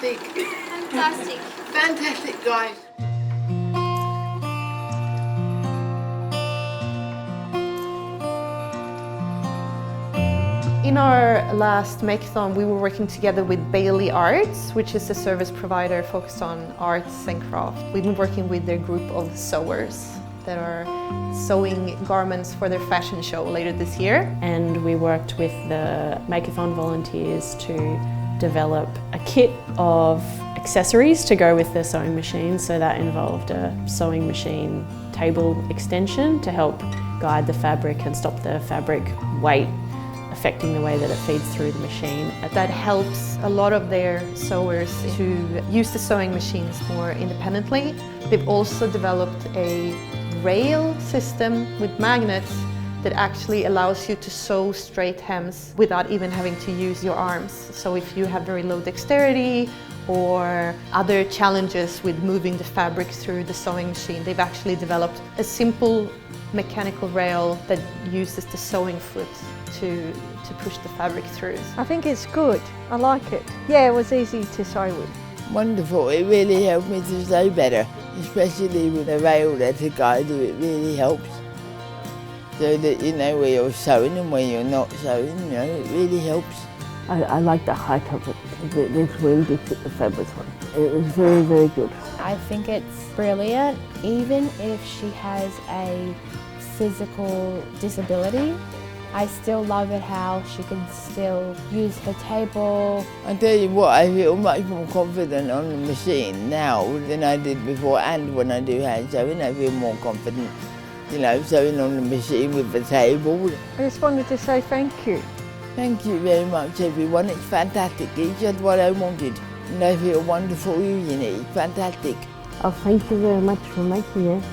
Fantastic. Fantastic. Fantastic, guys. In our last Makeathon, we were working together with Bayley Arts, which is a service provider focused on arts and craft. We've been working with their group of sewers that are sewing garments for their fashion show later this year. And we worked with the Makeathon volunteers to develop a kit of accessories to go with the sewing machine. So that involved a sewing machine table extension to help guide the fabric and stop the fabric weight affecting the way that it feeds through the machine. That helps a lot of their sewers to use the sewing machines more independently. They've also developed a rail system with magnets that actually allows you to sew straight hems without even having to use your arms. So if you have very low dexterity or other challenges with moving the fabric through the sewing machine, they've actually developed a simple mechanical rail that uses the sewing foot to push the fabric through. I think it's good. I like it. Yeah, it was easy to sew with. Wonderful. It really helped me to sew better, especially with the rail there to guide you. It really helps. So that you know where you're sewing and where you're not sewing, you know, it really helps. I like the height of it. It's really good to fit the fabric on. It was very, very good. I think it's brilliant, even if she has a physical disability. I still love it how she can still use her table. I tell you what, I feel much more confident on the machine now than I did before, and when I do hand sewing I feel more confident, you know, sewing on the machine with the table. I just wanted to say thank you. Thank you very much everyone, it's fantastic, it's just what I wanted. And I feel wonderful using it, it's fantastic. Oh, thank you very much for making it.